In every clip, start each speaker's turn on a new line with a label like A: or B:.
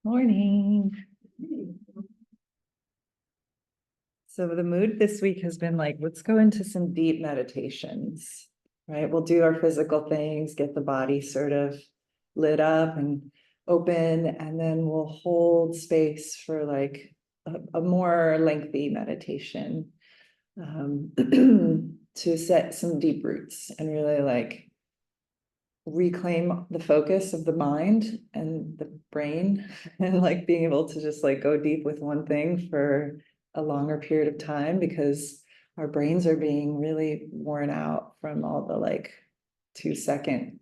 A: Morning. So the mood this week has been like, let's go into some deep meditations, right? We'll do our physical things, get the body sort of lit up and open, and then we'll hold space for like a more lengthy meditation to set some deep roots and really like reclaim the focus of the mind and the brain and like being able to just like go deep with one thing for a longer period of time, because our brains are being really worn out from all the like 2-second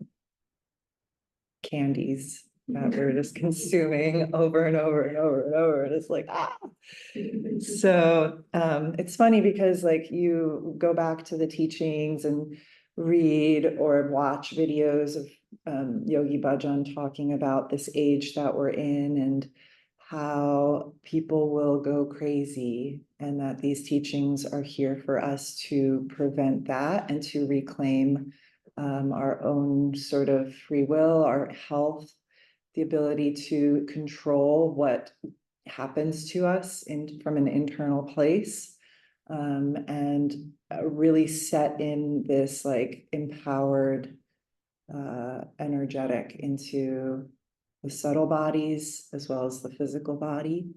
A: candies that we're just consuming over and over and over and over. And it's like, So it's funny because like you go back to the teachings and read or watch videos of Yogi Bhajan talking about this age that we're in and how people will go crazy, and that these teachings are here for us to prevent that and to reclaim our own sort of free will, our health, the ability to control what happens to us from an internal place, and really set in this like empowered energetic into the subtle bodies as well as the physical body.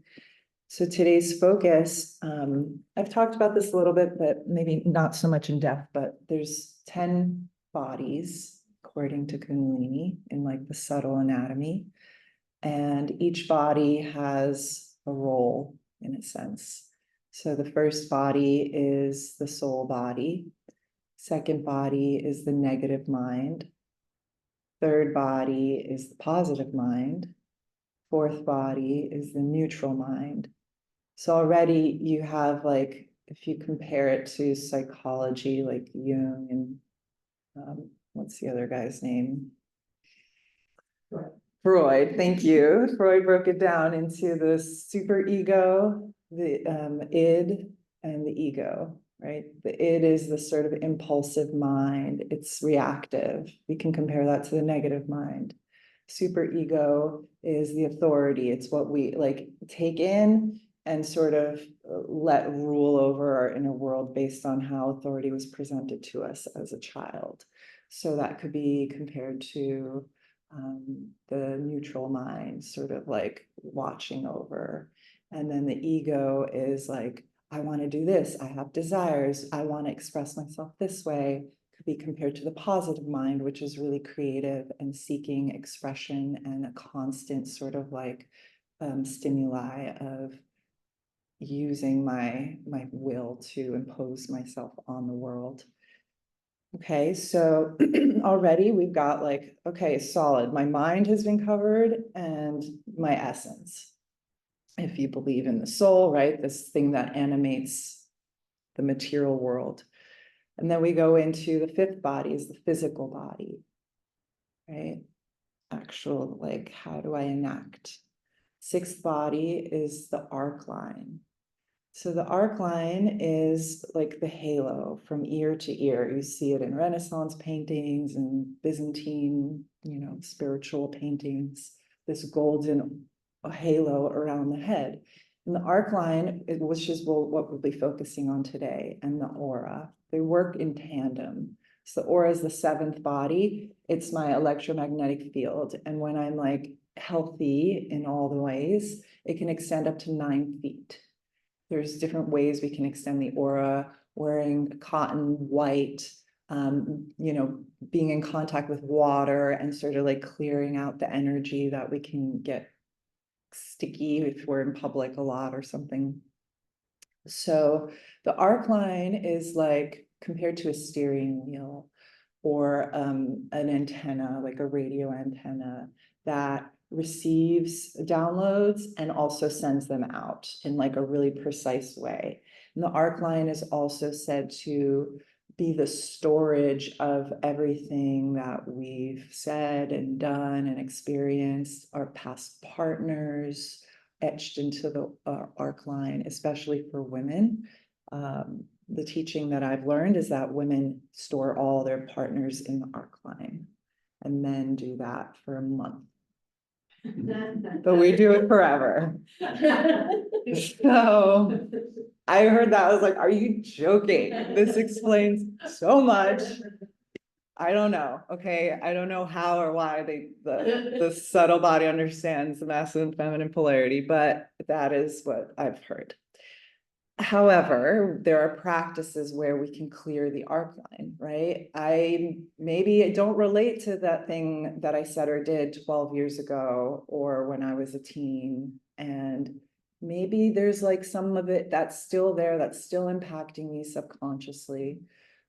A: So today's focus, I've talked about this a little bit, but maybe not so much in depth, but there's 10 bodies according to Kundalini in like the subtle anatomy. And each body has a role in a sense. So the first body is the soul body. Second body is the negative mind. Third body is the positive mind. Fourth body is the neutral mind. So already you have like, if you compare it to psychology, like Jung and what's the other guy's name? Freud, thank you. Freud broke it down into the superego, the id, and the ego, right? The id is the sort of impulsive mind. It's reactive. We can compare that to the negative mind. Superego is the authority. It's what we like take in and sort of let rule over our inner world based on how authority was presented to us as a child. So that could be compared to the neutral mind, sort of like watching over. And then the ego is like, I want to do this. I have desires. I want to express myself this way. Could be compared to the positive mind, which is really creative and seeking expression and a constant sort of like stimuli of using my will to impose myself on the world. Okay, so already we've got like, okay, solid. My mind has been covered and my essence. If you believe in the soul, right? This thing that animates the material world. And then we go into the fifth body is the physical body, right? Actual, like, how do I enact? Sixth body is the Arcline. So the Arcline is like the halo from ear to ear. You see it in Renaissance paintings and Byzantine, spiritual paintings, this golden halo around the head. And the Arcline, which is what we'll be focusing on today, and the aura, they work in tandem. So the aura is the seventh body. It's my electromagnetic field. And when I'm like healthy in all the ways, it can extend up to 9 feet. There's different ways we can extend the aura, wearing cotton, white, being in contact with water and sort of like clearing out the energy that we can get sticky if we're in public a lot or something. So the Arcline is like compared to a steering wheel or an antenna, like a radio antenna that receives downloads and also sends them out in like a really precise way. And the Arcline is also said to be the storage of everything that we've said and done and experienced, our past partners etched into the Arcline, especially for women. The teaching that I've learned is that women store all their partners in the Arcline, and men do that for a month. but we do it forever. So I heard that, I was like, are you joking? This explains so much. I don't know, okay, I don't know how or why the subtle body understands the masculine feminine polarity, but that is what I've heard. However, there are practices where we can clear the arc line, right? I maybe don't relate to that thing that I said or did 12 years ago or when I was a teen. And maybe there's like some of it that's still there, that's still impacting me subconsciously.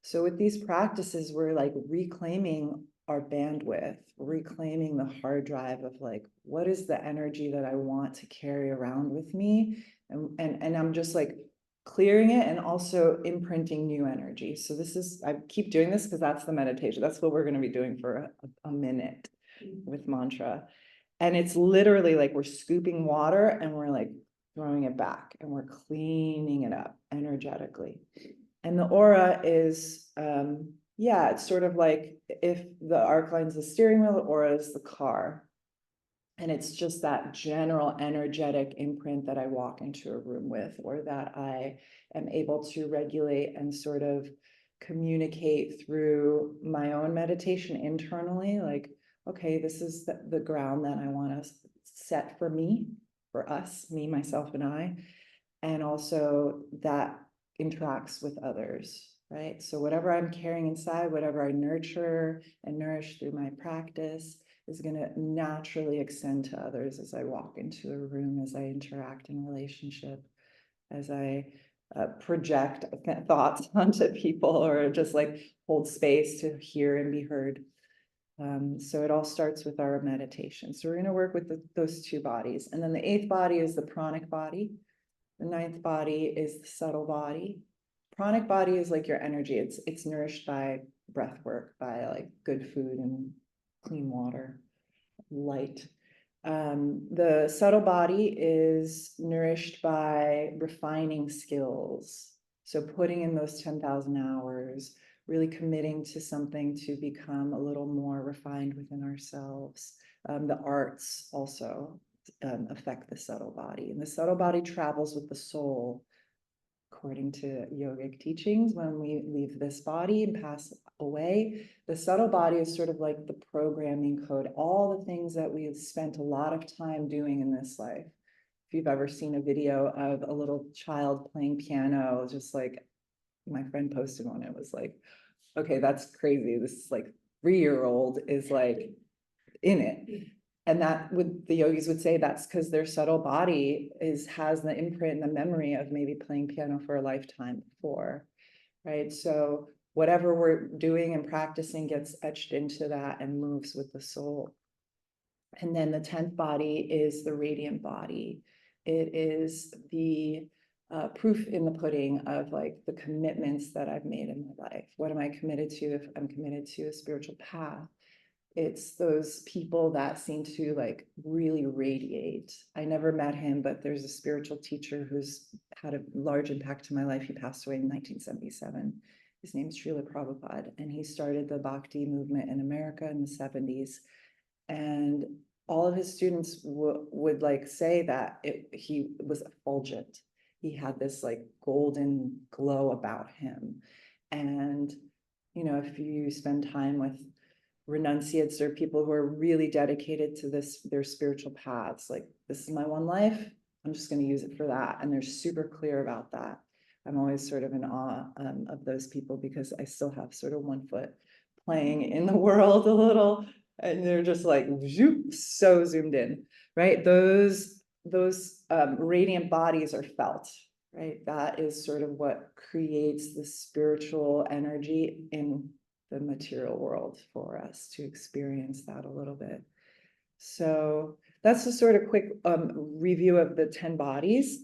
A: So with these practices, we're like reclaiming our bandwidth, reclaiming the hard drive of like, what is the energy that I want to carry around with me? And I'm just like clearing it and also imprinting new energy. So this is, I keep doing this because that's the meditation. That's what we're going to be doing for a minute with mantra. And it's literally like we're scooping water and we're like throwing it back and we're cleaning it up energetically. And the aura is, yeah, it's sort of like if the Arcline is the steering wheel, the aura is the car. And it's just that general energetic imprint that I walk into a room with, or that I am able to regulate and sort of communicate through my own meditation internally. Like, okay, this is the ground that I want to set for me, for us, me, myself, and I. And also that interacts with others, right? So whatever I'm carrying inside, whatever I nurture and nourish through my practice, is going to naturally extend to others as I walk into a room, as I interact in relationship, as I project thoughts onto people, or just like hold space to hear and be heard. So it all starts with our meditation. So we're going to work with those two bodies. And then the eighth body is the pranic body. The ninth body is the subtle body. Pranic body is like your energy. It's nourished by breath work, by like good food and clean water, light. The subtle body is nourished by refining skills. So putting in those 10,000 hours, really committing to something to become a little more refined within ourselves. The arts also affect the subtle body. And the subtle body travels with the soul, according to yogic teachings. When we leave this body and pass away, the subtle body is sort of like the programming code, all the things that we have spent a lot of time doing in this life. If you've ever seen a video of a little child playing piano, just like my friend posted one, it was like, okay, that's crazy. This like 3-year-old is like in it. And that would, the yogis would say that's because their subtle body has the imprint and the memory of maybe playing piano for a lifetime before, right? So whatever we're doing and practicing gets etched into that and moves with the soul. And then the 10th body is the radiant body. It is the proof in the pudding of like the commitments that I've made in my life. What am I committed to? If I'm committed to a spiritual path, it's those people that seem to like really radiate. I never met him, but there's a spiritual teacher who's had a large impact to my life. He passed away in 1977. His name's Srila Prabhupada, and he started the Bhakti movement in America in the 70s. And all of his students would like say that he was effulgent. He had this like golden glow about him. And, you know, if you spend time with renunciates or people who are really dedicated to their spiritual paths, like, this is my one life, I'm just going to use it for that. And they're super clear about that. I'm always sort of in awe of those people, because I still have sort of one foot playing in the world a little, and they're just like zoop, so zoomed in, right? Those radiant bodies are felt, right? That is sort of what creates the spiritual energy in the material world for us to experience that a little bit. So that's a sort of quick review of the 10 bodies.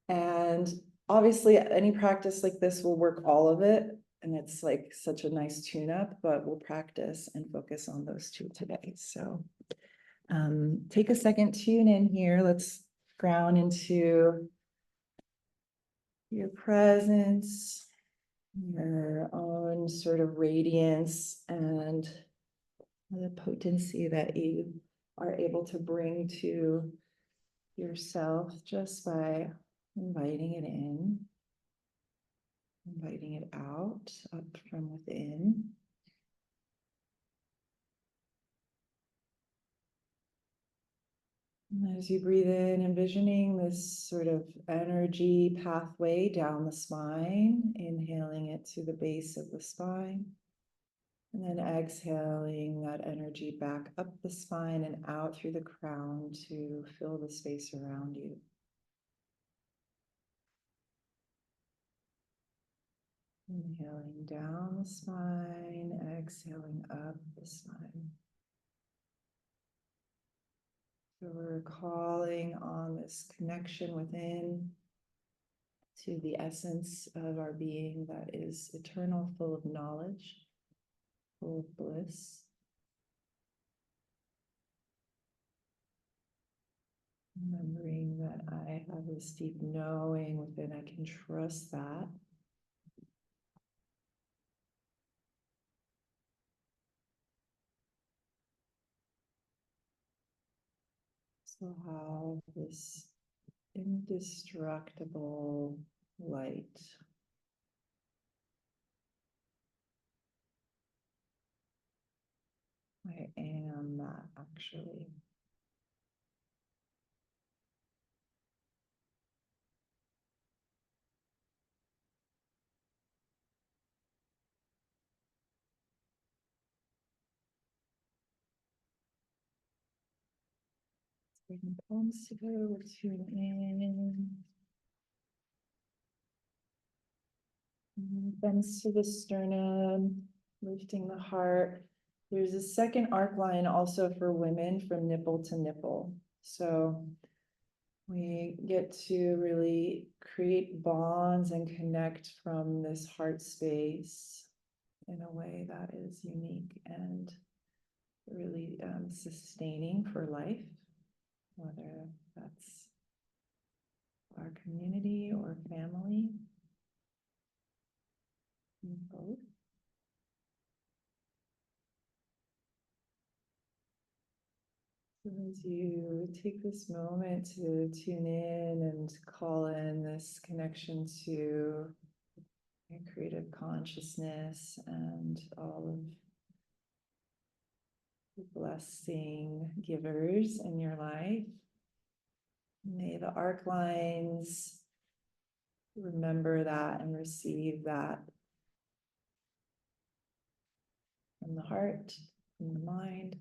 A: And obviously any practice like this will work all of it. And it's like such a nice tune-up, but we'll practice and focus on those two today. So take a second, tune in here. Let's ground into your presence, your own sort of radiance and the potency that you are able to bring to yourself just by inviting it in, inviting it out, up from within. And as you breathe in, envisioning this sort of energy pathway down the spine, inhaling it to the base of the spine, and then exhaling that energy back up the spine and out through the crown to fill the space around you. Inhaling down the spine, exhaling up the spine. So we're calling on this connection within to the essence of our being that is eternal, full of knowledge, full of bliss. Remembering that I have this deep knowing within, I can trust that. So how this indestructible light I am that actually. Bring the palms together, we'll tune in. Bends to the sternum, lifting the heart. There's a second arc line also for women from nipple to nipple. So we get to really create bonds and connect from this heart space in a way that is unique and really sustaining for life, whether that's our community or family, both. So as you take this moment to tune in and call in this connection to your creative consciousness and all of the blessing givers in your life, may the arc lines remember that and receive that from the heart, from the mind,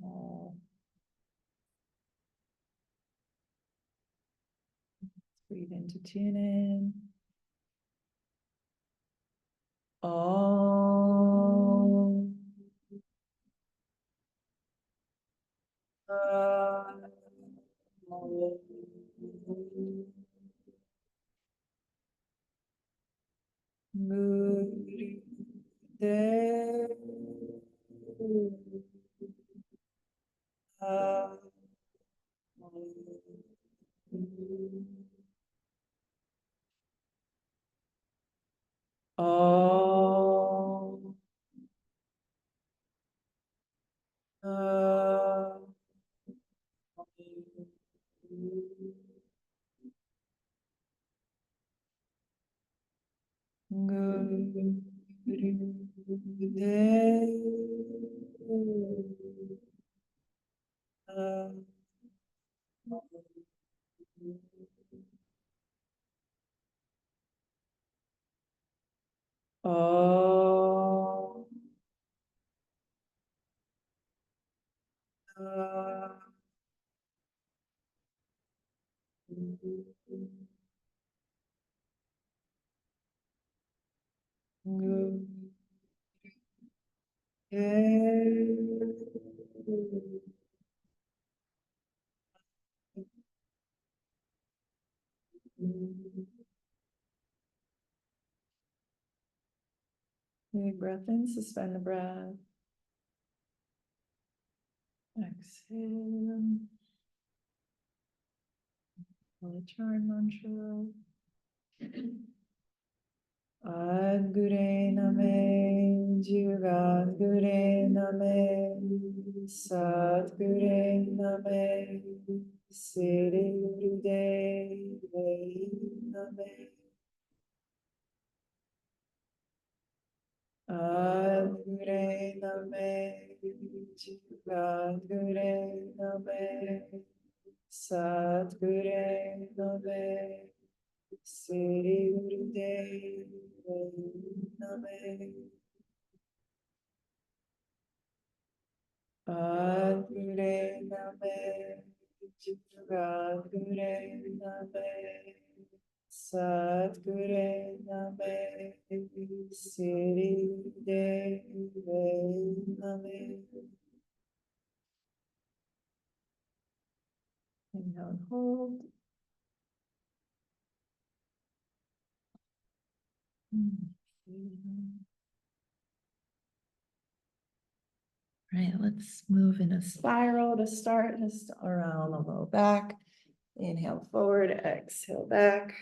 A: all. Breathe in to tune in. Om. Muri de Om. Big breath in, suspend the breath. Exhale. Holy charm mantra. Adgure name, Juga Gure Name, Sadguru Name, Siddhi Gurudev Name, Adguru Name, Jagdguru Name, Sadguru Name, Siddhi Gurudev Name. Adguru Name, Jagdguru Name, Sadguru Name, Siddhi Gurudev Name. Inhale and hold. Right, let's move in a spiral to start, just around the low back. Inhale forward, exhale back.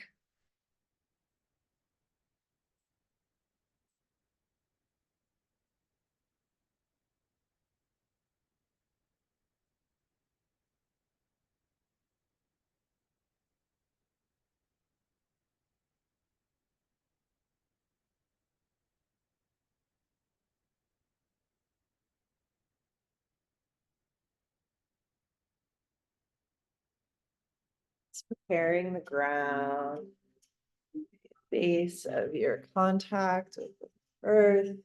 A: It's preparing the ground, base of your contact with the earth,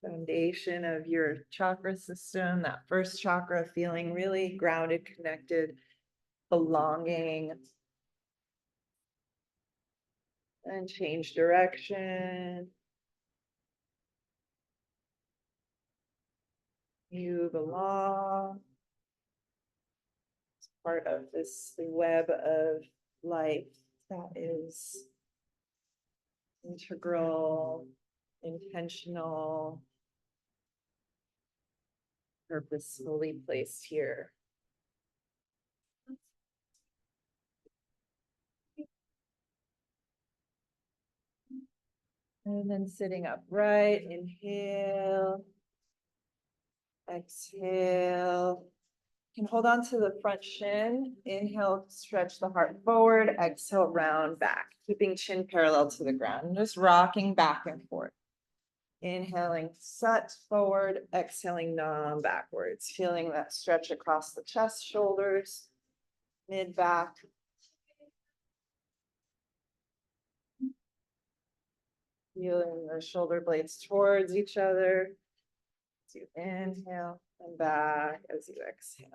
A: foundation of your chakra system, that first chakra, feeling really grounded, connected, belonging. And change direction. You belong. It's part of this web of life that is integral, intentional, purposefully placed here. And then sitting upright, inhale, exhale. You can hold on to the front shin. Inhale, stretch the heart forward, exhale, round back, keeping chin parallel to the ground, just rocking back and forth. Inhaling, sat forward, exhaling, nam backwards, feeling that stretch across the chest, shoulders, mid back. Feeling the shoulder blades towards each other. As you inhale and back as you exhale.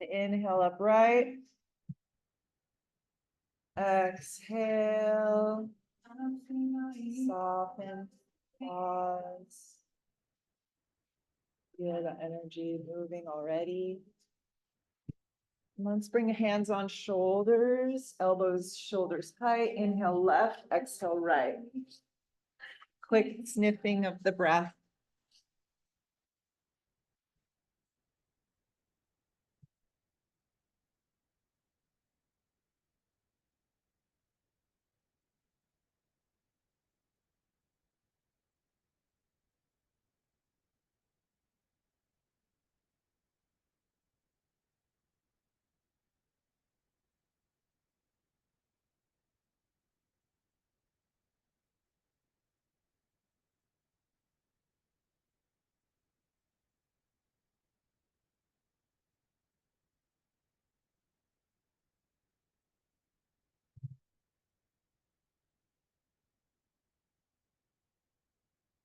A: Inhale upright. Exhale. Soften. Pause. Feel the energy moving already. Let's bring hands on shoulders, elbows, shoulders tight. Inhale left, exhale right. Quick sniffing of the breath.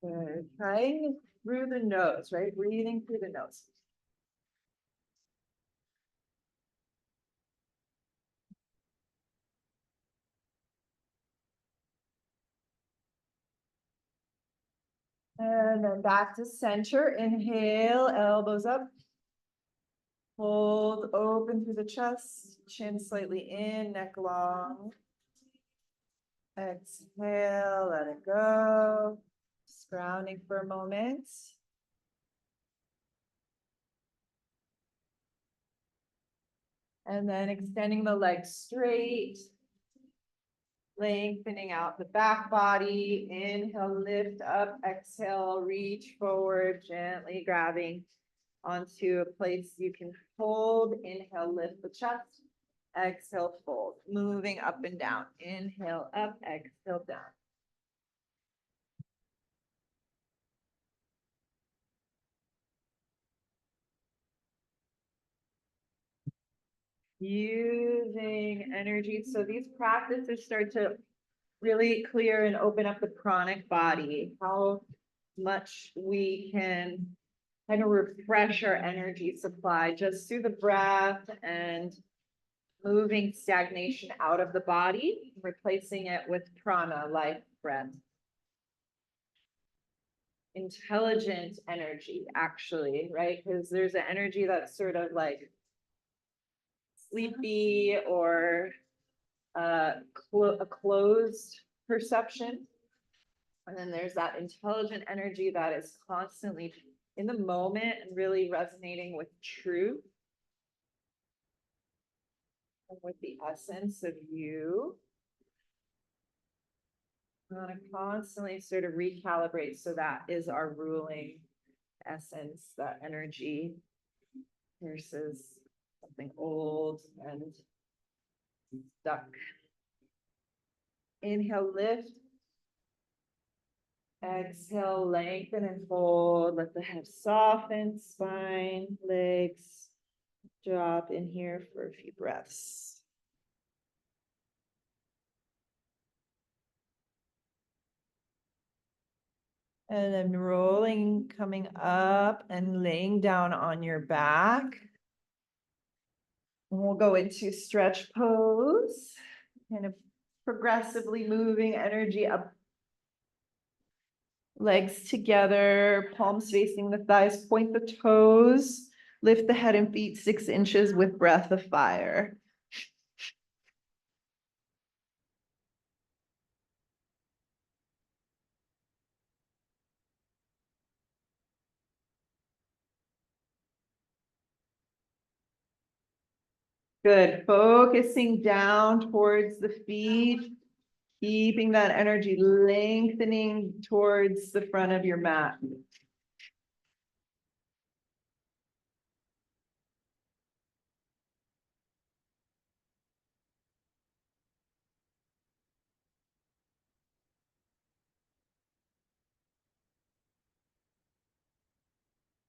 A: Good. Trying through the nose, right? Breathing through the nose. And then back to center. Inhale, elbows up. Hold open through the chest, chin slightly in, neck long. Exhale, let it go. Just grounding for a moment. And then extending the legs straight. Lengthening out the back body. Inhale, lift up. Exhale, reach forward, gently grabbing onto a place you can hold. Inhale, lift the chest. Exhale, fold. Moving up and down. Inhale, up. Exhale, down. Using energy. So these practices start to really clear and open up the pranic body. How much we can kind of refresh our energy supply just through the breath and moving stagnation out of the body, replacing it with prana, life breath. Intelligent energy, actually, right? Because there's an energy that's sort of like sleepy or a closed perception. And then there's that intelligent energy that is constantly in the moment and really resonating with truth and with the essence of you. We want to constantly sort of recalibrate. So that is our ruling essence, that energy versus something old and stuck. Inhale, lift. Exhale, lengthen and fold. Let the head soften, spine, legs drop in here for a few breaths. And then rolling, coming up and laying down on your back. And we'll go into stretch pose, kind of progressively moving energy up. Legs together, palms facing the thighs, point the toes, lift the head and feet 6 inches with breath of fire. Good, focusing down towards the feet, keeping that energy lengthening towards the front of your mat.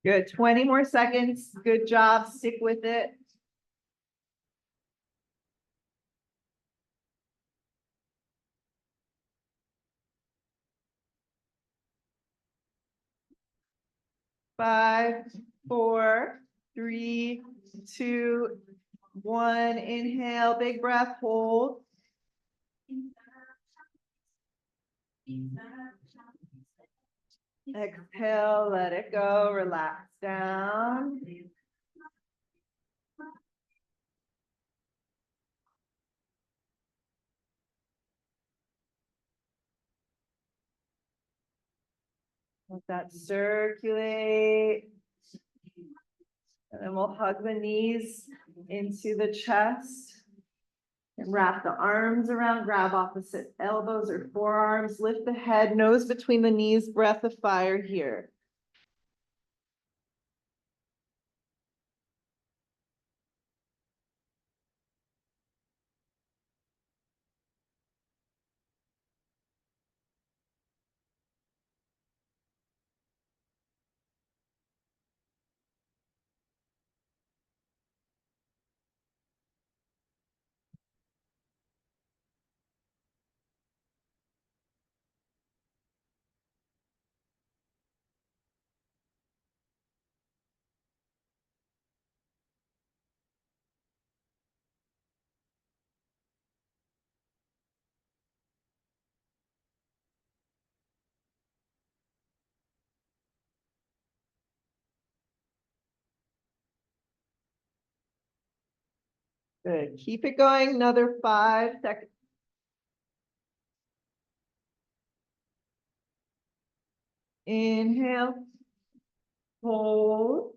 A: Good, 20 more seconds. Good job, stick with it. 5, 4, 3, 2, 1. Inhale, big breath, hold. Exhale, let it go, relax down. Let that circulate. And then we'll hug the knees into the chest. And wrap the arms around, grab opposite elbows or forearms, lift the head, nose between the knees, breath of fire here.
B: Good. Keep it going. Another 5 seconds. Inhale. Hold.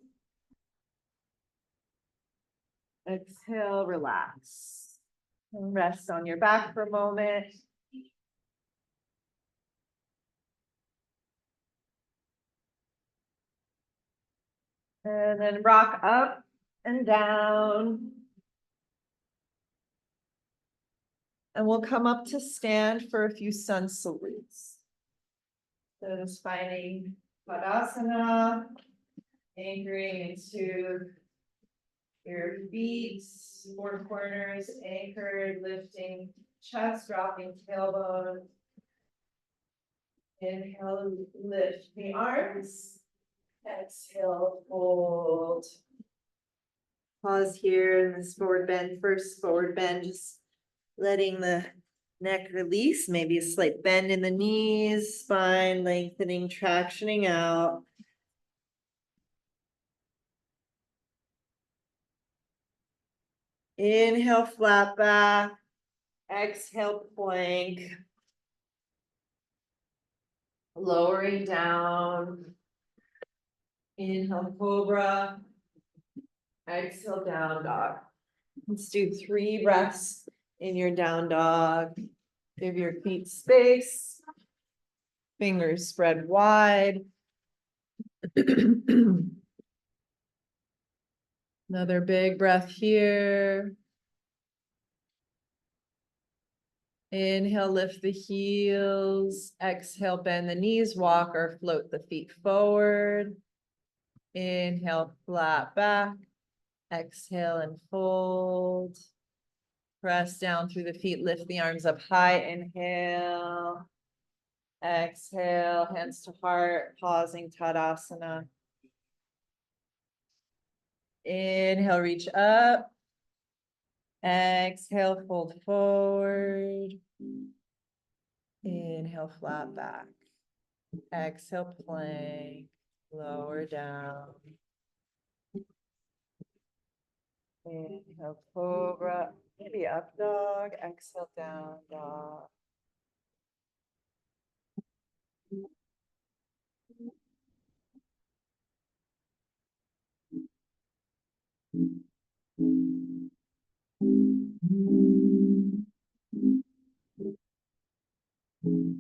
B: Exhale, relax. And rest on your back for a moment. And then rock up and down. And we'll come up to stand for a few sun salutes. So just finding Tadasana, anchoring into your feet, four corners anchored, lifting chest, dropping tailbone. Inhale, lift the arms. Exhale, fold. Pause here in this forward bend. First forward bend, just letting the neck release, maybe a slight bend in the knees, spine lengthening, tractioning out. Inhale, flat back. Exhale, plank. Lowering down. Inhale, cobra. Exhale, down dog. Let's do 3 breaths in your down dog. Give your feet space. Fingers spread wide. Another big breath here. Inhale, lift the heels. Exhale, bend the knees, walk or float the feet forward. Inhale, flat back. Exhale and fold. Press down through the feet, lift the arms up high. Inhale. Exhale, hands to heart, pausing Tadasana. Inhale, reach up. Exhale, fold forward. Inhale, flat back. Exhale, plank. Lower down. Inhale, cobra. Maybe up dog. Exhale, down dog.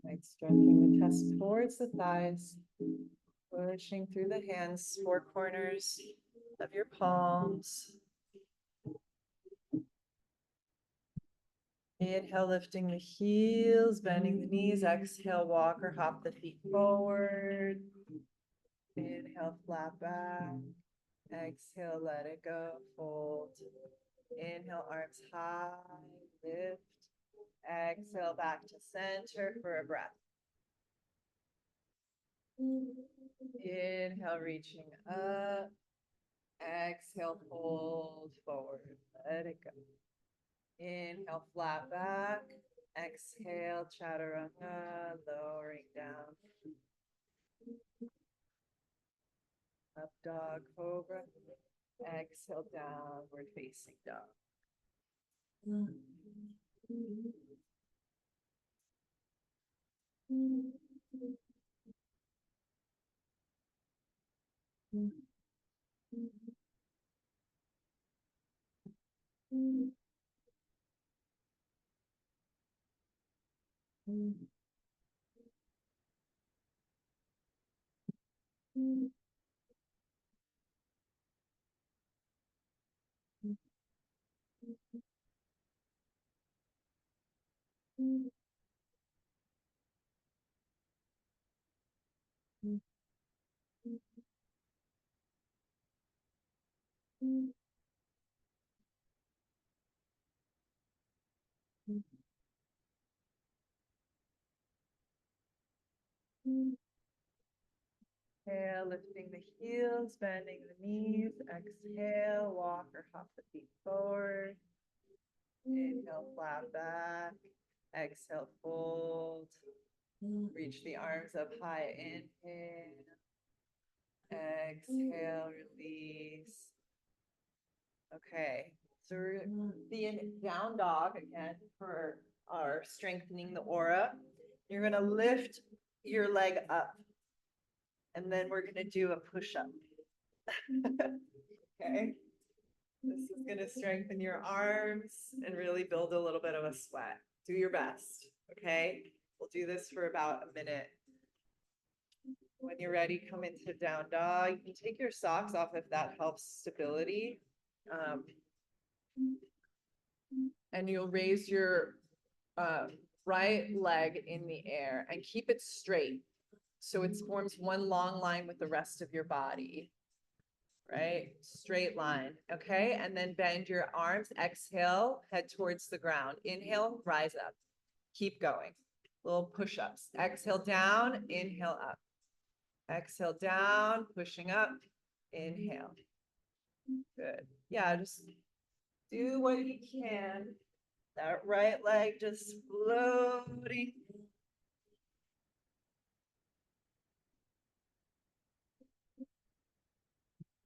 B: Right, stretching the chest towards the thighs, pushing through the hands, 4 corners of your palms. Inhale, lifting the heels, bending the knees. Exhale, walk or hop the feet forward. Inhale, flat back. Exhale, let it go, fold. Inhale, arms high, lift. Exhale, back to center for a breath. Inhale, reaching up. Exhale, fold forward. Let it go. Inhale, flat back. Exhale, chaturanga, lowering down. Up dog, cobra. Exhale, downward facing dog. Inhale, lifting the heels, bending the knees. Exhale, walk or hop the feet forward. Inhale, flat back. Exhale, fold. Reach the arms up high. Inhale. Exhale, release. Okay, So we're gonna be in down dog again for our strengthening the aura. You're gonna lift your leg up. And then we're gonna do a push-up. Okay. This is gonna strengthen your arms and really build a little bit of a sweat. Do your best, okay? We'll do this for about a minute. When you're ready, come into down dog. You can take your socks off if that helps stability. And you'll raise your right leg in the air and keep it straight. So it forms one long line with the rest of your body. Right? Straight line. Okay. And then bend your arms. Exhale, head towards the ground. Inhale, rise up. Keep going. Little push-ups. Exhale down, inhale up. Exhale down, pushing up, inhale. Good. Yeah, just do what you can. That right leg just floating.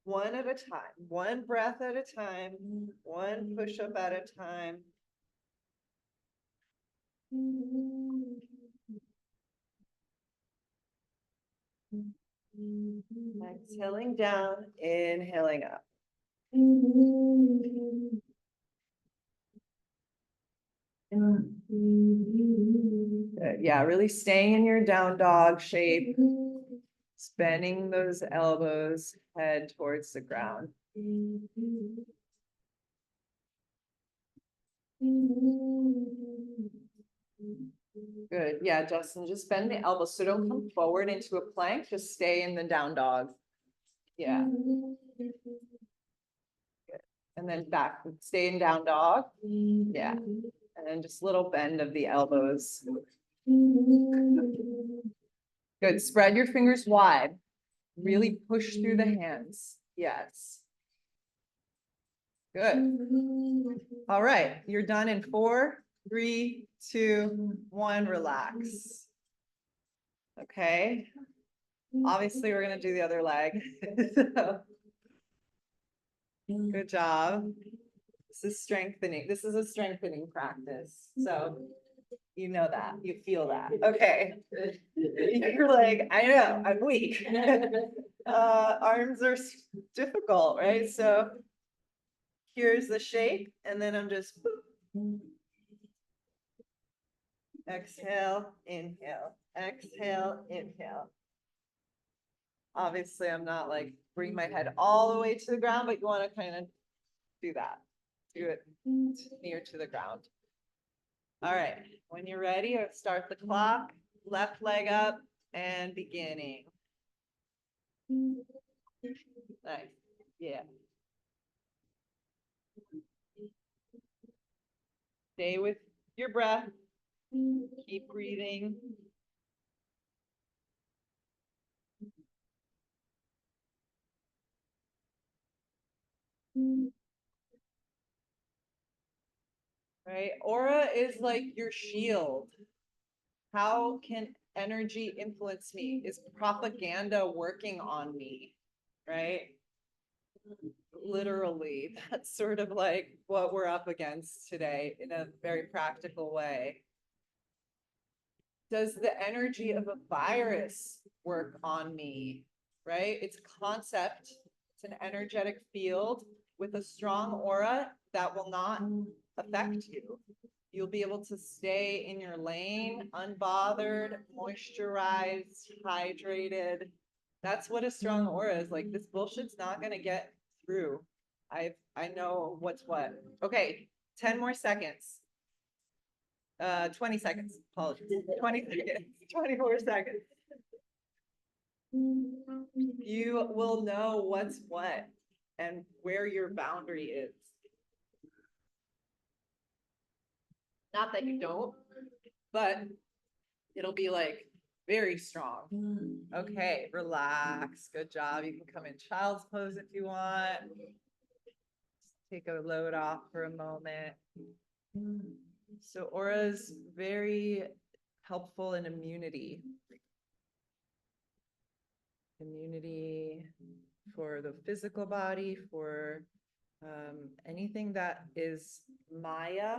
B: One at a time, one breath at a time, one push-up at a time. Exhaling down, inhaling up. Good. Yeah, really staying in your down dog shape, bending those elbows, head towards the ground. Good. Yeah, Justin, just bend the elbows. So don't come forward into a plank, just stay in the down dog. Yeah. Good. And then back, stay in down dog. Yeah. And then just little bend of the elbows. Good. Spread your fingers wide. Really push through the hands. Yes. Good. All right. You're done in 4, 3, 2, 1. Relax. Okay. Obviously, we're going to do the other leg. So, good job. This is strengthening. This is a strengthening practice. So you know that. You feel that. Okay. You're like, I know, I'm weak. Arms are difficult, right? So here's the shape. And then I'm just exhale, inhale, exhale, inhale. Obviously, I'm not like bring my head all the way to the ground, but you want to kind of do that. Do it near to the ground. All right. When you're ready, start the clock. Left leg up and beginning. Nice. Yeah. Stay with your breath. Keep breathing. Right? Aura is like your shield. How can energy influence me? Is propaganda working on me? Right? Literally, that's sort of like what we're up against today in a very practical way. Does the energy of a virus work on me? Right? It's a concept. It's an energetic field with a strong aura that will not affect you. You'll be able to stay in your lane, unbothered, moisturized, hydrated. That's what a strong aura is like. This bullshit's not going to get through. I know what's what. Okay, 10 more seconds. 20 seconds. Apologies. 20 seconds. 24 seconds. You will know what's what and where your boundary is. Not that you don't, but it'll be like very strong. Okay, relax. Good job. You can come in child's pose if you want. Take a load off for a moment. So aura is very helpful in immunity. Immunity for the physical body, for
A: Anything that is Maya,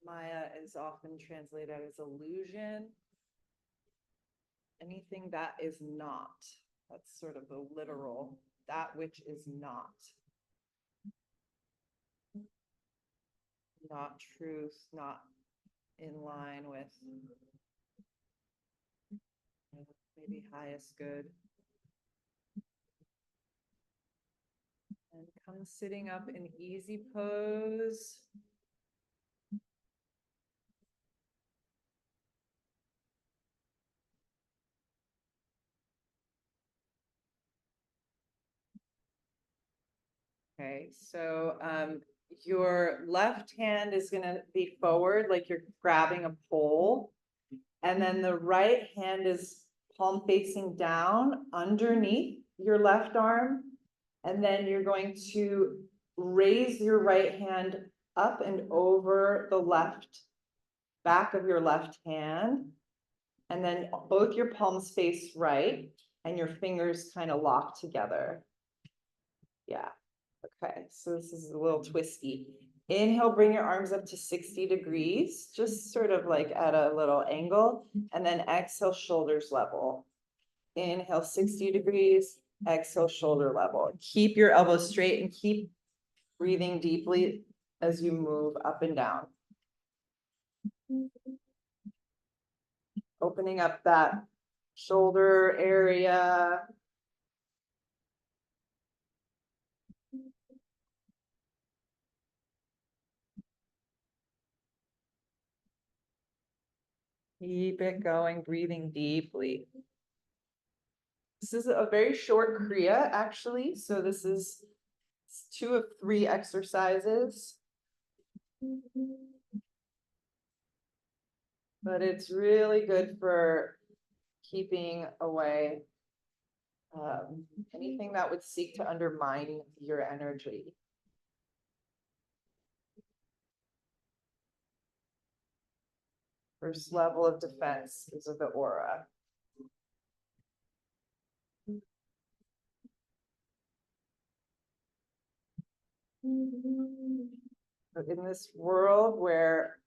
A: Maya is often translated as illusion. Anything that is not, that's sort of the literal, that which is not. Not truth, not in line with maybe highest good. And come sitting up in easy pose. Okay, so your left hand is gonna be forward, like you're grabbing a pole. And then the right hand is palm facing down underneath your left arm. And then you're going to raise your right hand up and over the left back of your left hand. And then both your palms face right and your fingers kind of lock together. Yeah. Okay, so this is a little twisty. Inhale, bring your arms up to 60 degrees, just sort of like at a little angle. And then exhale, shoulders level. Inhale, 60 degrees, exhale, shoulder level. Keep your elbows straight and keep breathing deeply as you move up and down. Opening up that shoulder area. Keep it going, breathing deeply. This is a very short Kriya, actually. So this is 2 of 3 exercises. But it's really good for keeping away anything that would seek to undermine your energy. First level of defense is of the aura. But in this world where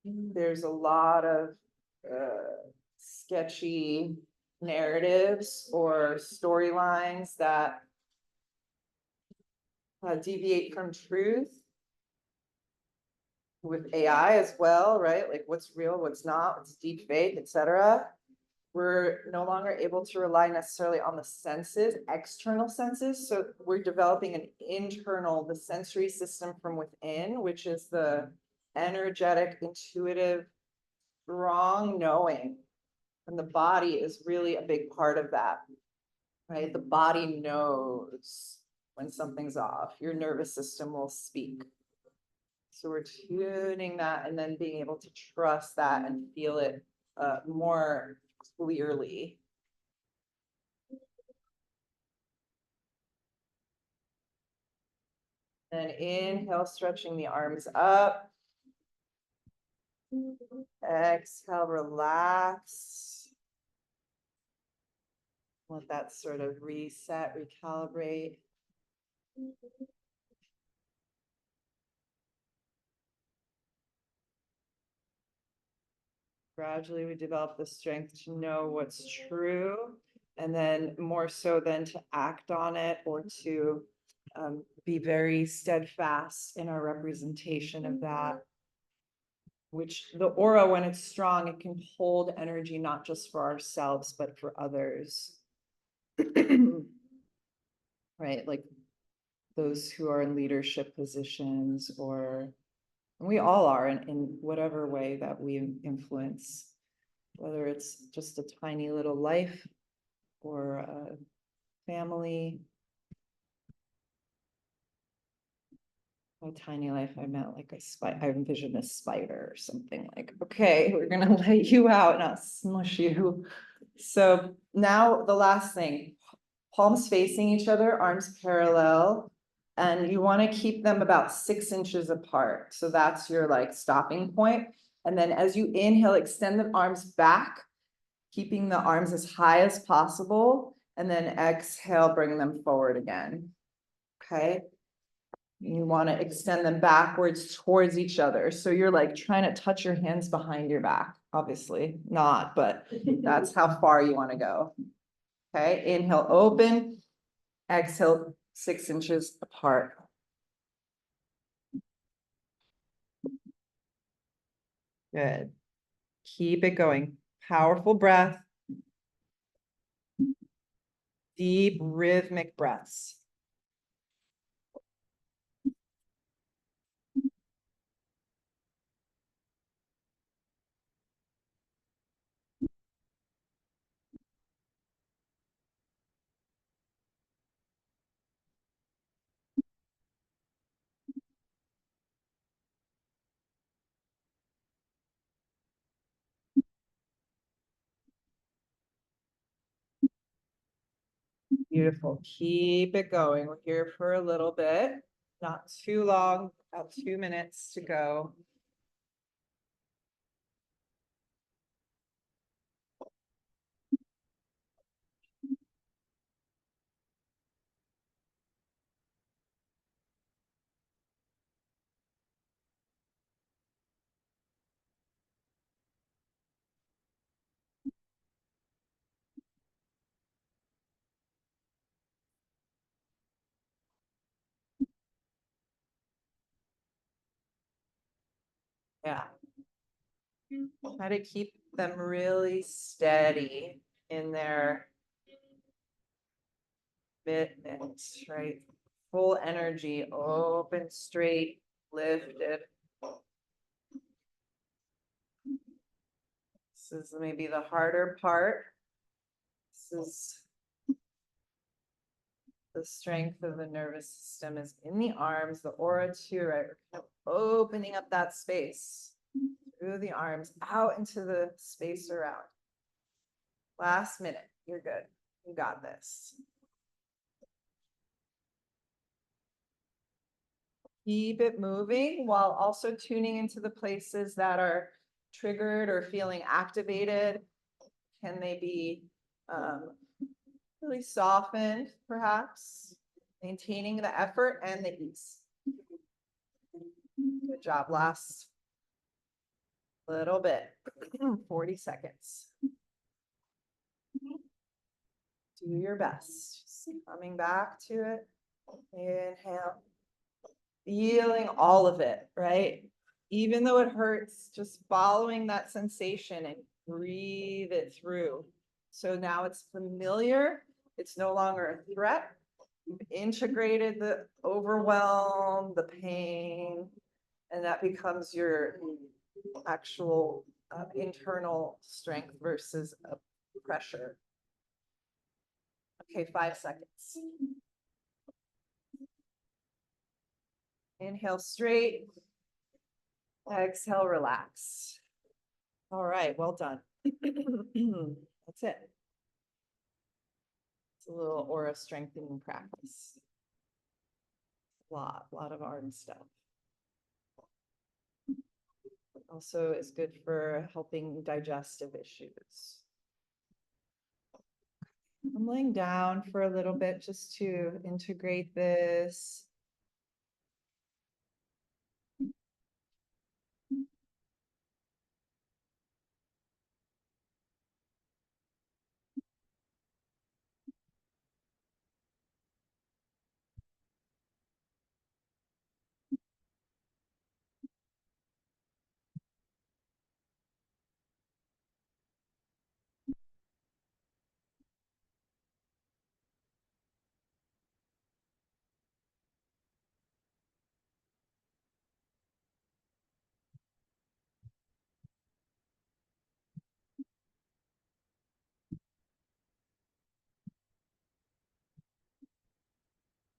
A: there's a lot of sketchy narratives or storylines that deviate from truth, with AI as well, right? Like what's real, what's not, what's deep fake, etc. We're no longer able to rely necessarily on the senses, external senses. So we're developing an internal, the sensory system from within, which is the energetic, intuitive, strong knowing. And the body is really a big part of that, right? The body knows when something's off. Your nervous system will speak. So we're tuning that and then being able to trust that and feel it more clearly. Then inhale, stretching the arms up. Exhale, relax. Let that sort of reset, recalibrate. Gradually, we develop the strength to know what's true, and then more so than to act on it or to be very steadfast in our representation of that. Which the aura, when it's strong, it can hold energy not just for ourselves, but for others. Right, like those who are in leadership positions, or we all are in whatever way that we influence, whether it's just a tiny little life or a family. By tiny life, I meant like I envisioned a spider or something, like, okay, we're gonna let you out, not smush you. So now the last thing, palms facing each other, arms parallel. And you want to keep them about 6 inches apart. So that's your like stopping point. And then as you inhale, extend the arms back, keeping the arms as high as possible. And then exhale, bring them forward again. Okay. You want to extend them backwards towards each other. So you're like trying to touch your hands behind your back, obviously not, but that's how far you want to go. Okay, inhale, open, exhale, 6 inches apart. Good. Keep it going. Powerful breath. Deep rhythmic breaths. Beautiful. Keep it going. We're here for a little bit, not too long, about 2 minutes to go. Yeah. Try to keep them really steady in their commitment, right? Full energy, open, straight, lifted. This is maybe the harder part. This is the strength of the nervous system is in the arms, the aura too, right? We're kind of opening up that space through the arms out into the space around. Last minute, you're good. You got this. Keep it moving while also tuning into the places that are triggered or feeling activated. Can they be really softened, perhaps? Maintaining the effort and the ease. Good job. Last little bit. 40 seconds. Do your best. Just coming back to it. Inhale. Feeling all of it, right? Even though it hurts, just following that sensation and breathe it through. So now it's familiar. It's no longer a threat. You've integrated the overwhelm, the pain, and that becomes your actual internal strength versus a pressure. Okay, 5 seconds. Inhale straight. Exhale, relax. All right, well done. That's it. It's a little aura strengthening practice. A lot of arm stuff. Also, it's good for helping digestive issues. I'm laying down for a little bit just to integrate this.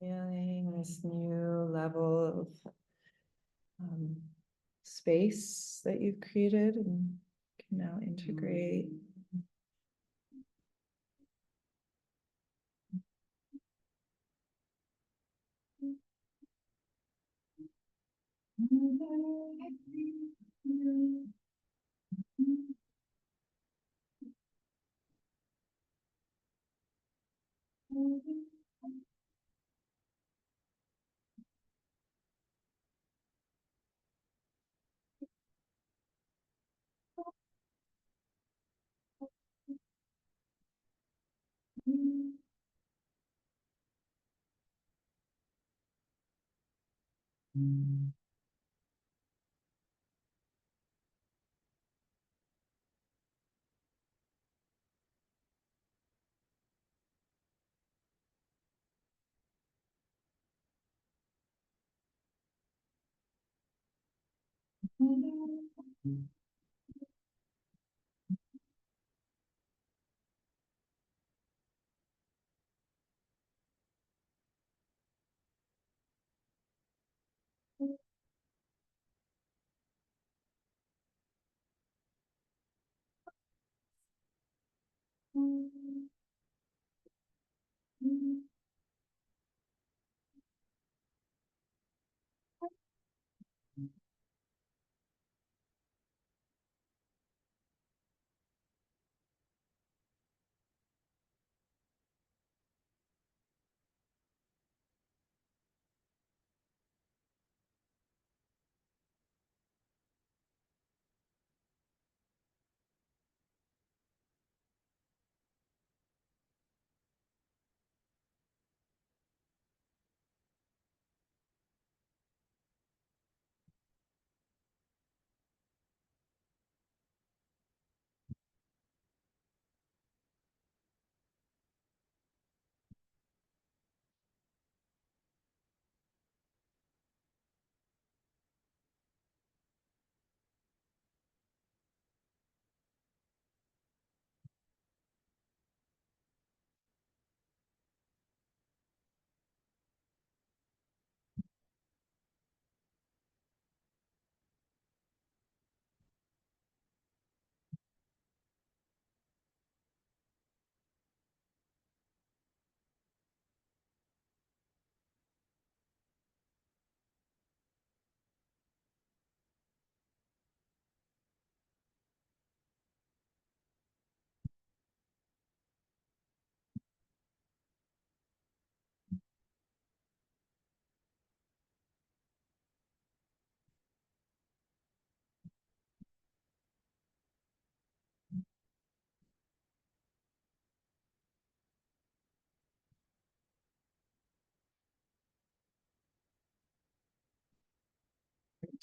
A: Feeling this new level of space that you've created and can now integrate.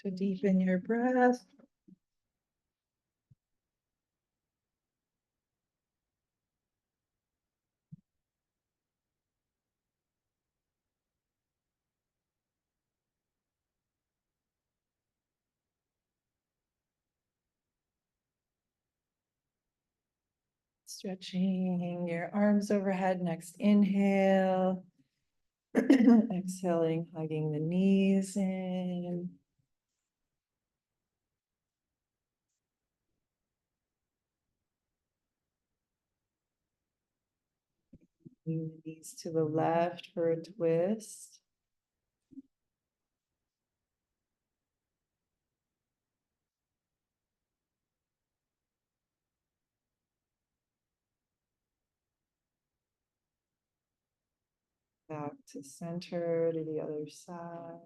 B: To deepen your breath. Stretching your arms overhead. Next inhale. Exhaling, hugging the knees in. Bring the knees to the left for a twist. Back to center to the other side.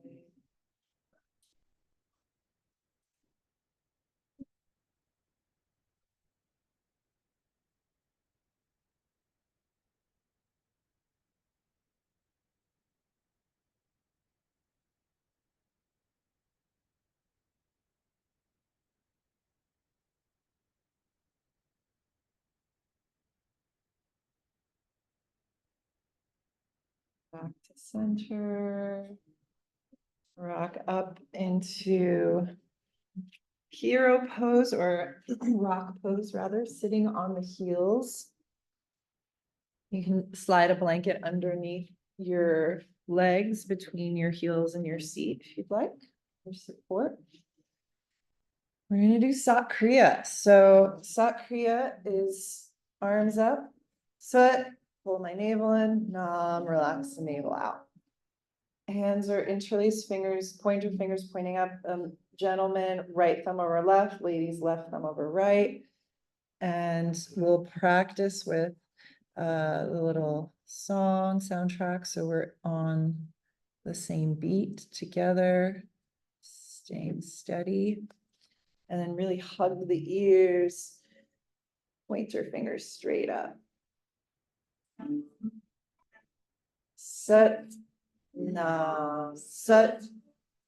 B: Back to center. Rock up into hero pose or rock pose rather, sitting on the heels. You can slide a blanket underneath your legs between your heels and your seat if you'd like, for support. We're gonna do Sat Kriya. So Sat Kriya is arms up, Sat, pull my navel in, Nam, relax the navel out. Hands are interlaced, fingers, pointer fingers pointing up. Gentlemen, right thumb over left, ladies, left thumb over right. And we'll practice with the little song soundtrack. So we're on the same beat together, staying steady. And then really hug the ears, point your fingers straight up. Sat, Nam, Sat,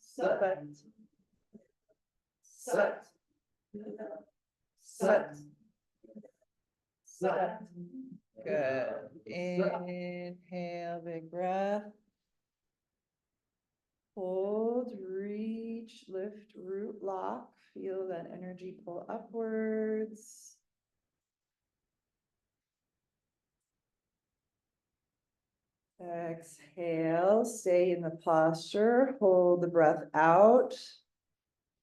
A: Sat. Sat. Sat. Sat.
B: Good. Inhale, big breath. Hold, reach, lift, root, lock. Feel that energy pull upwards. Exhale, stay in the posture, hold the breath out.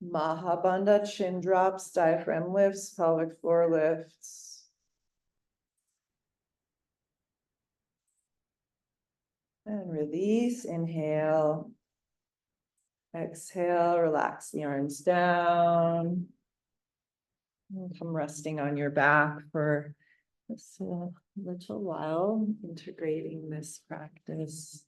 B: Mahabandha, chin drops, diaphragm lifts, pelvic floor lifts. And release, inhale. Exhale, relax the arms down. And come resting on your back for just a little while, integrating this practice.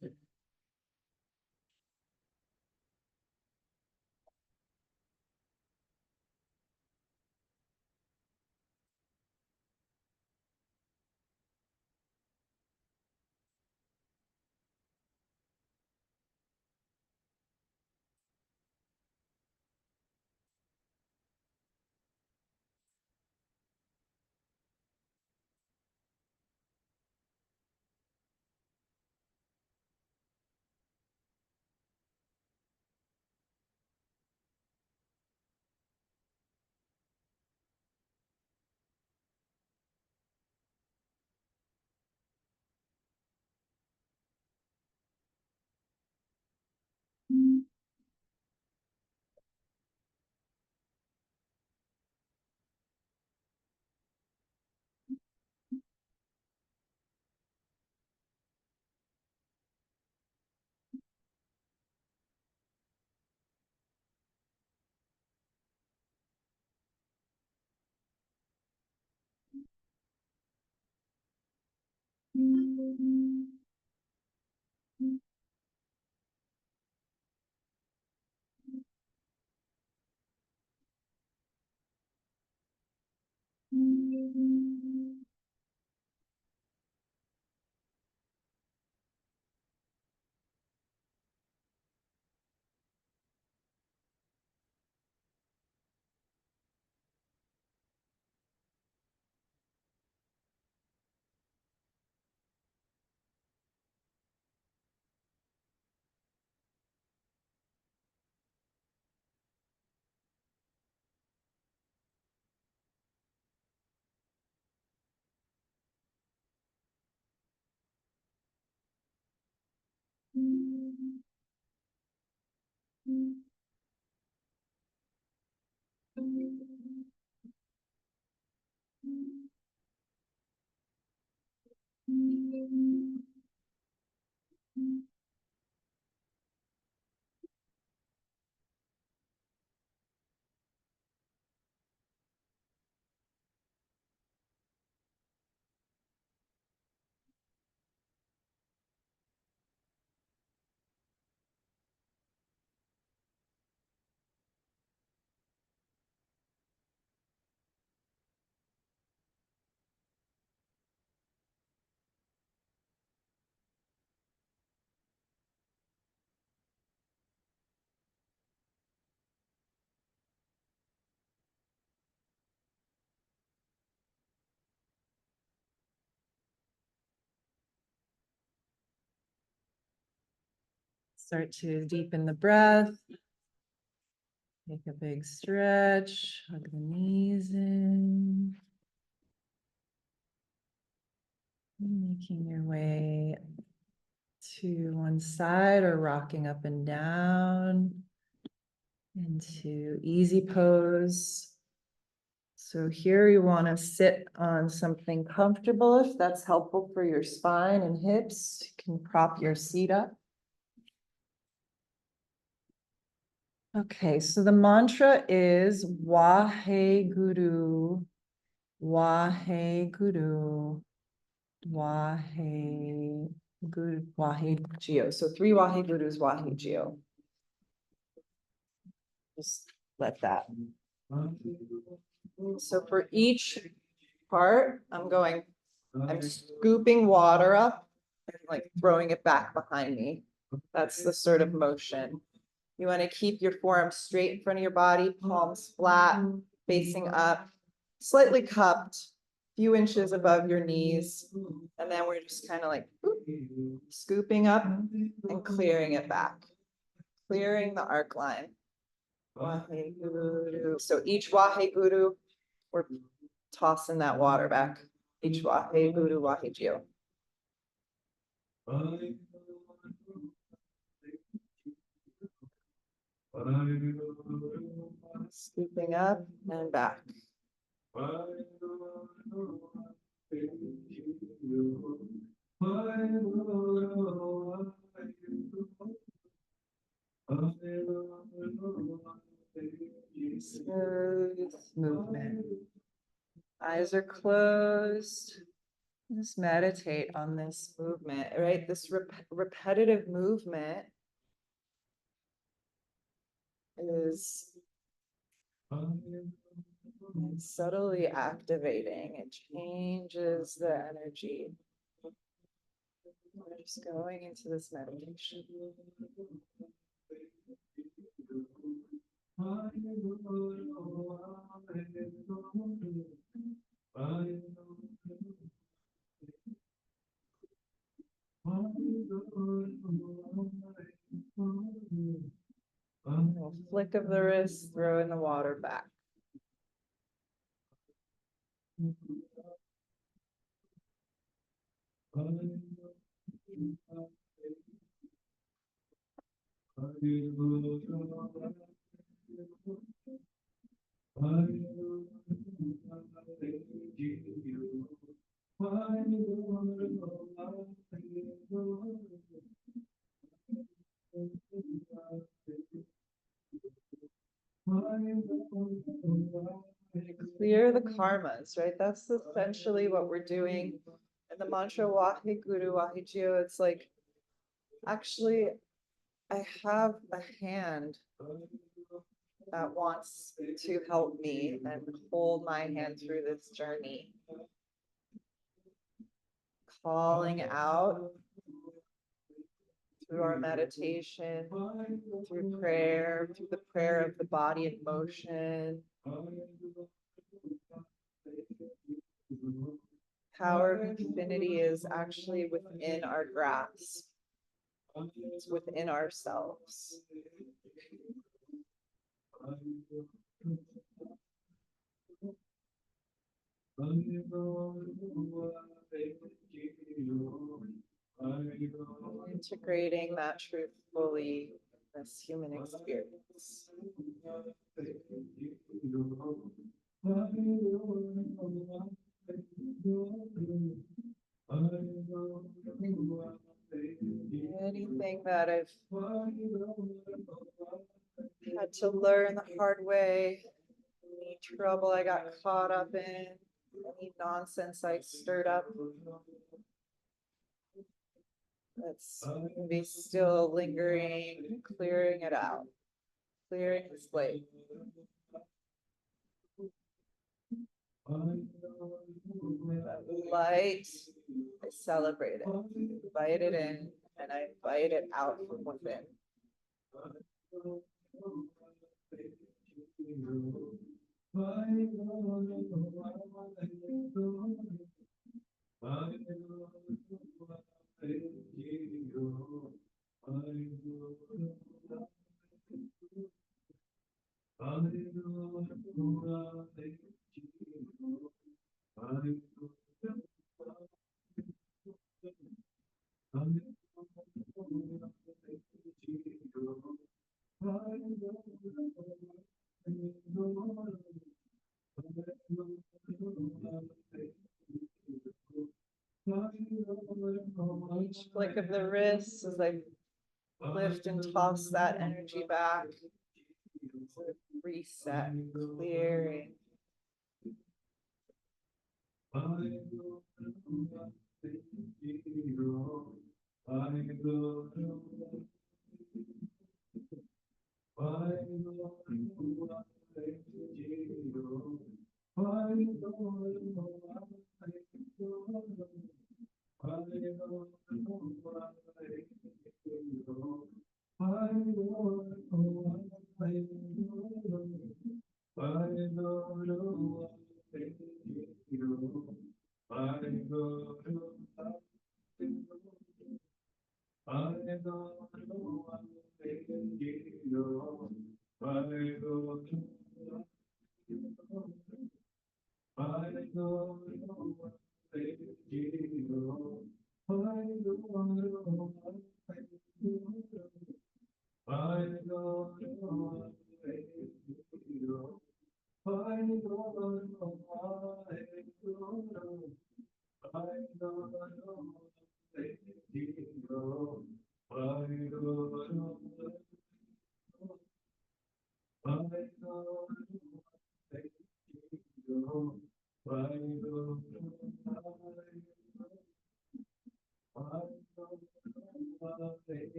B: Start to deepen the breath. Take a big stretch, hug the knees in. Making your way to one side or rocking up and down into easy pose. So here you want to sit on something comfortable if that's helpful for your spine and hips. You can prop your seat up. Okay, so the mantra is Waheguru, Waheguru, Waheguru, Waheguru. So 3 Wahegurus, Waheguru. Just let that. So for each part, I'm scooping water up and like throwing it back behind me.
A: That's the sort of motion. You want to keep your forearms straight in front of your body, palms flat, facing up, slightly cupped, few inches above your knees. And then we're just kind of like scooping up and clearing it back, clearing the arc line. Waheguru. So each Waheguru, we're tossing that water back. Each Waheguru, Waheguru. Scooping up and back. Smooth movement. Eyes are closed. Just meditate on this movement, right? This repetitive movement is subtly activating. It changes the energy. We're just going into this meditation. A flick of the wrist, throw in the water back. Clear the karmas, right? That's essentially what we're doing in the mantra Waheguru Waheguru. It's like, actually, I have a hand that wants to help me and hold my hand through this journey. Calling out through our meditation, through prayer, through the prayer of the body in motion. Power of infinity is actually within our grasp. It's within ourselves. Integrating that truth fully in this human experience. Anything that I've had to learn the hard way, any trouble I got caught up in, any nonsense I stirred up, that's maybe still lingering, clearing it out, clearing the slate. Light, I celebrate it, invite it in, and I invite it out from within. Each flick of the wrist as I lift and toss that energy back. Sort of reset, clearing.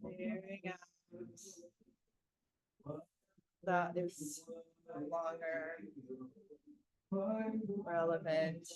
B: Clearing out. That is no longer relevant.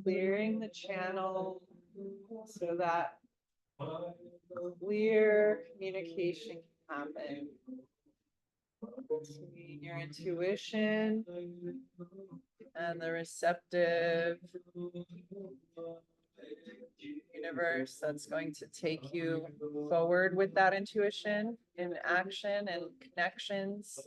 A: Clearing the channel so that clear communication can happen between your intuition and the receptive universe that's going to take you forward with that intuition in action and connections.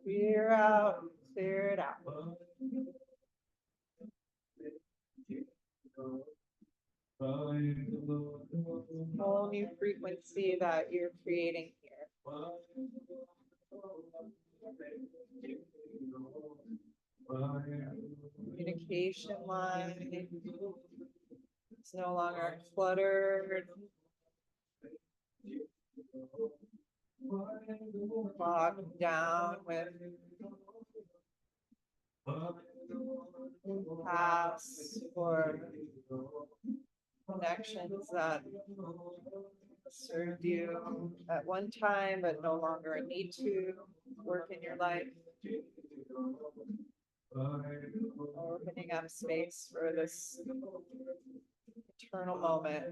A: Clear out, clear it out. Whole new frequency that you're creating here. Communication line. It's no longer cluttered. Bogged down with past or connections that served you at one time but no longer need to work in your life. Opening up space for this eternal moment.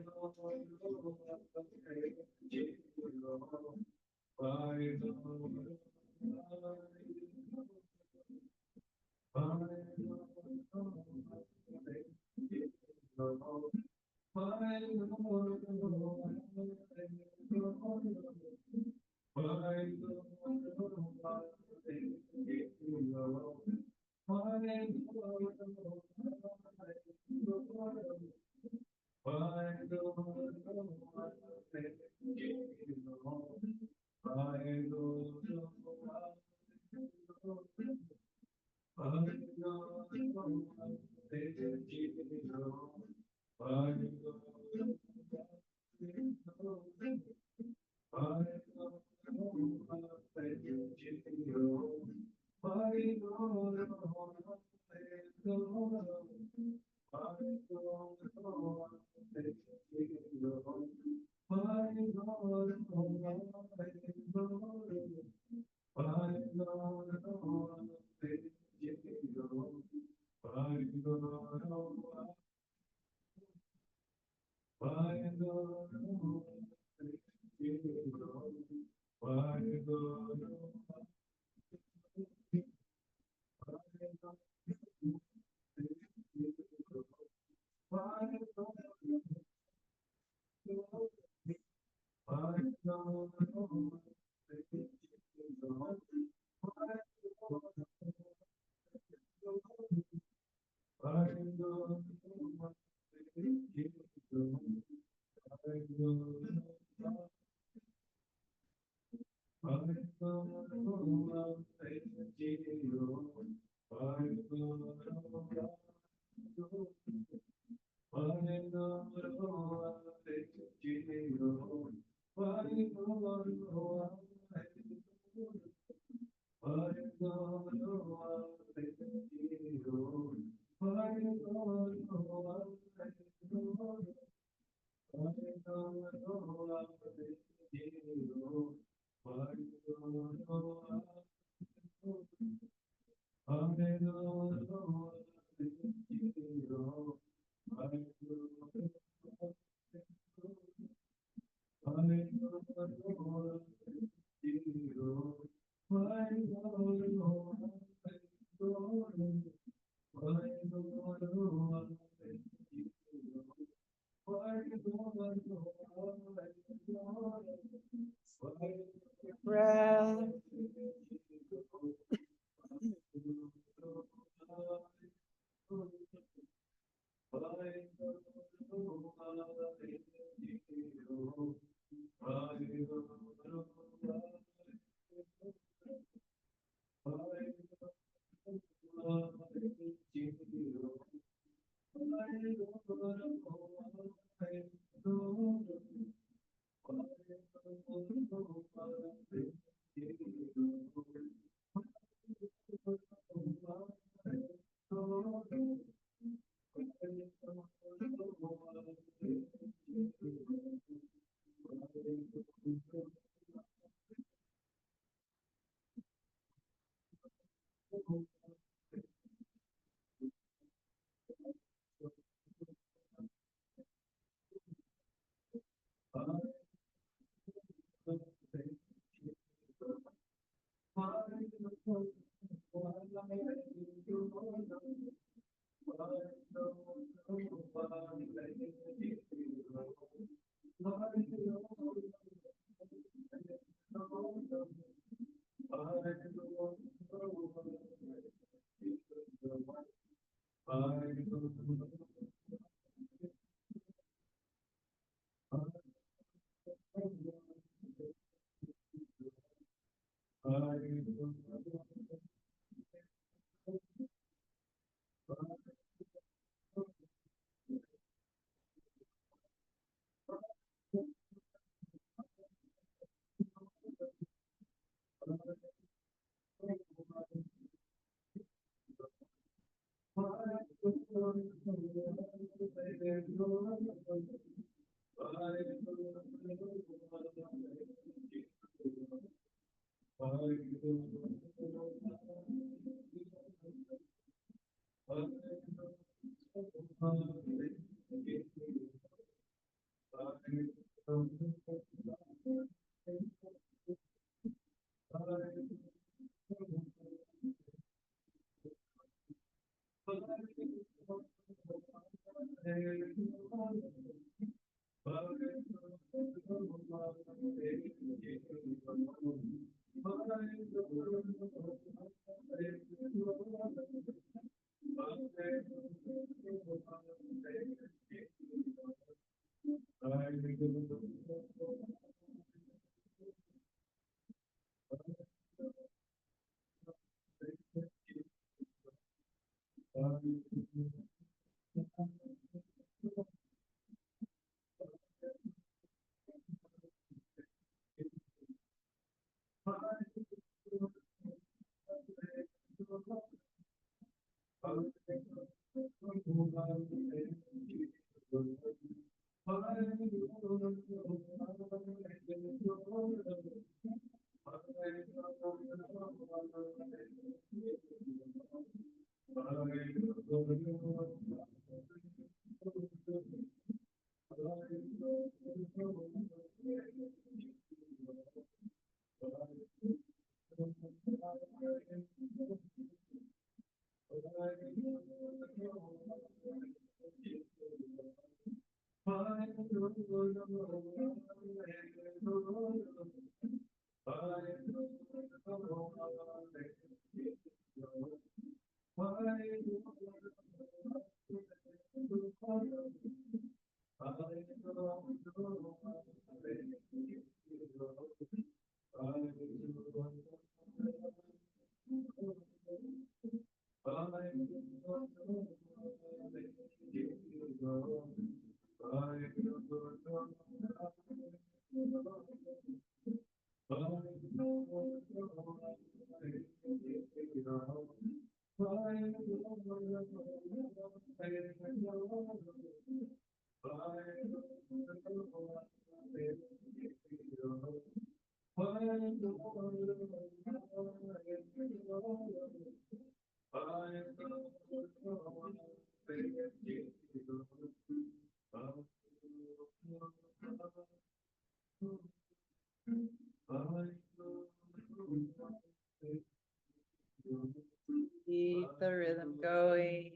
B: Keep the rhythm going.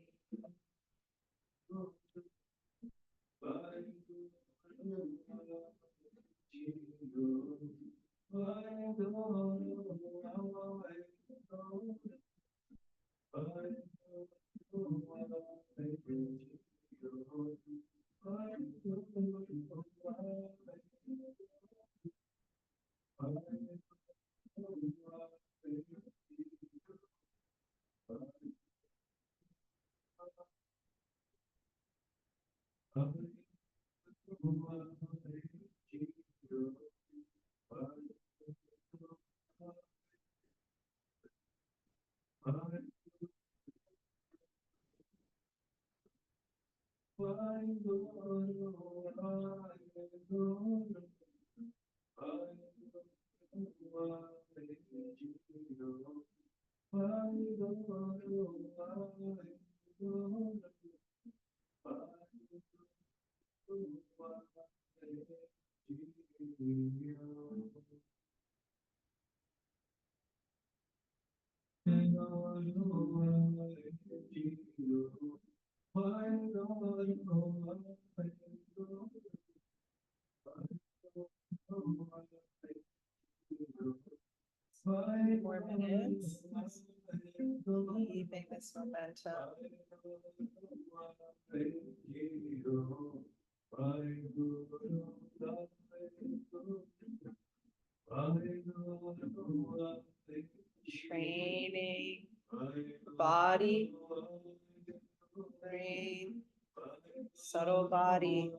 A: More minutes. Keeping this momentum. Training the body, brain, subtle body.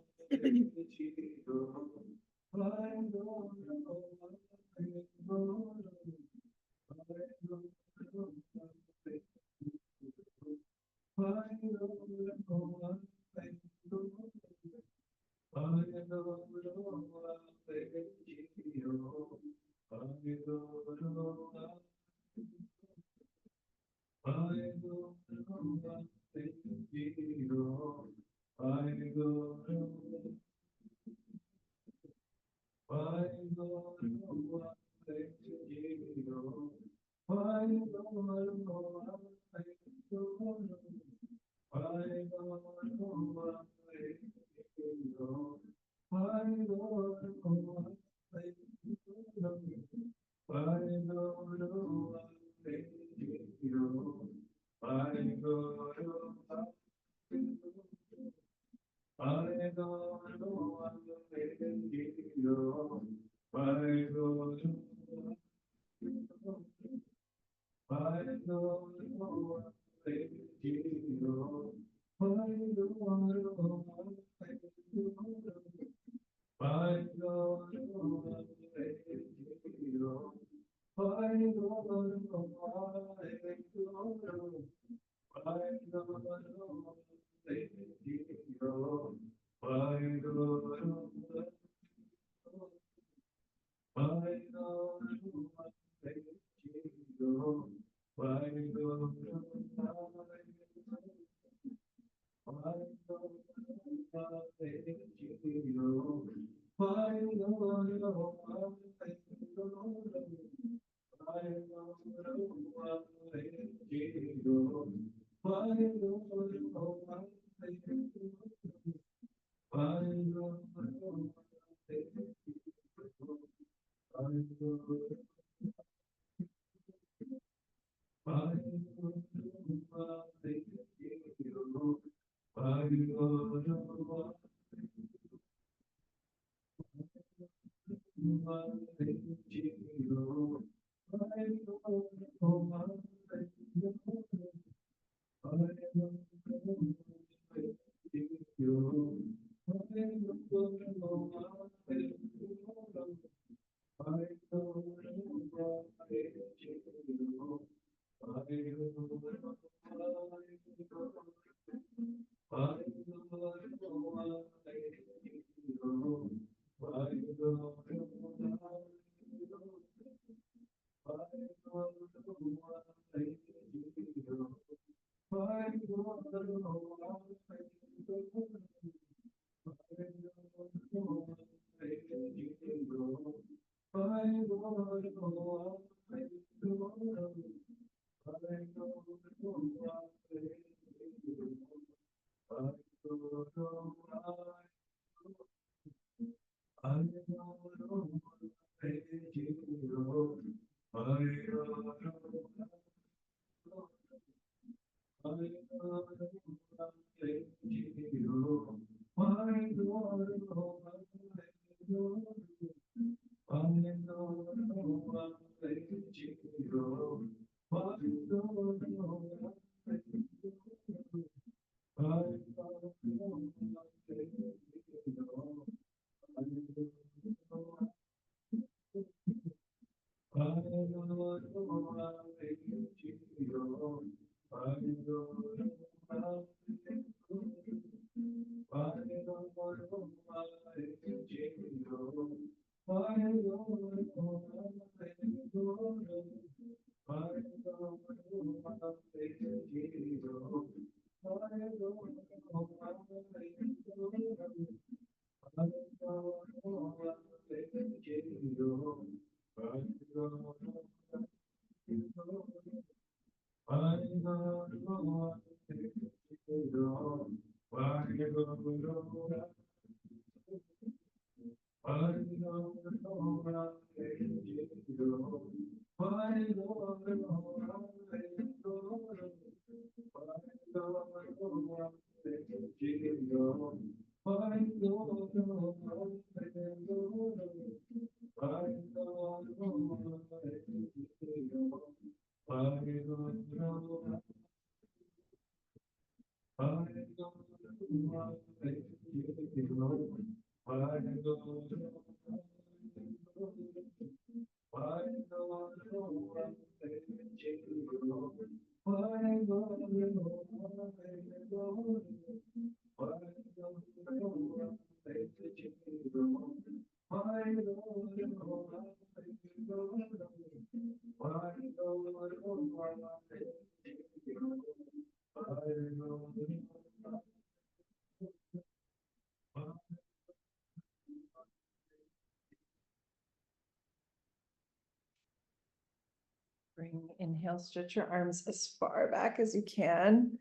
A: Bring, inhale, stretch your arms as far back as you can.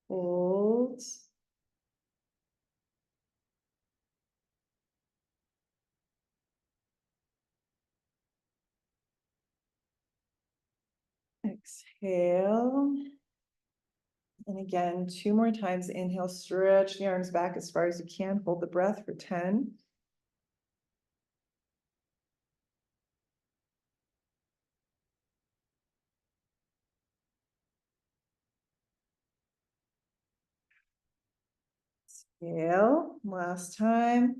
A: Hold. Exhale. And again, 2 more times. Inhale, stretch the arms back as far as you can. Hold the breath for 10. Exhale, last time.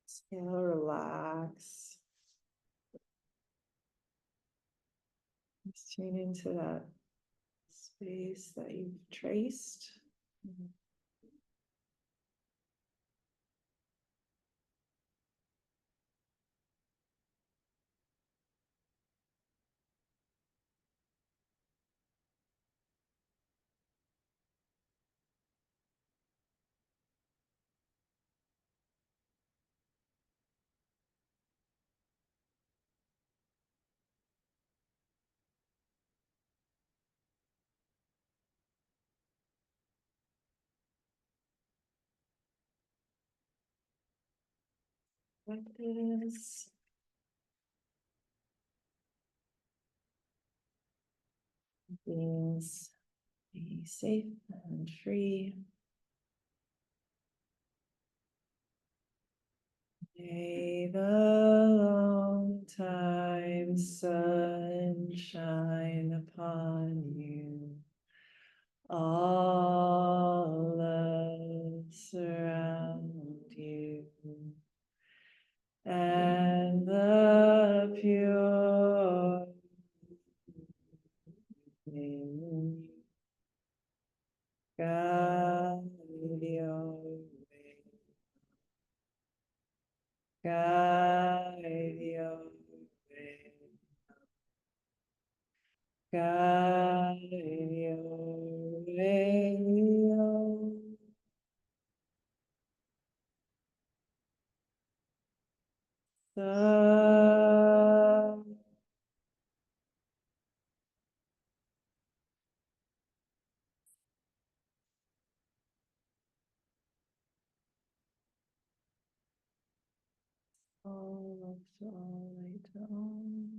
A: Exhale, relax. Just tune into that space that you've traced. Like this. Beings be safe and free. May the long time sun shine upon you. All us around you. And the pure name guide your way. Guide your way. Guide your way. The all light, all.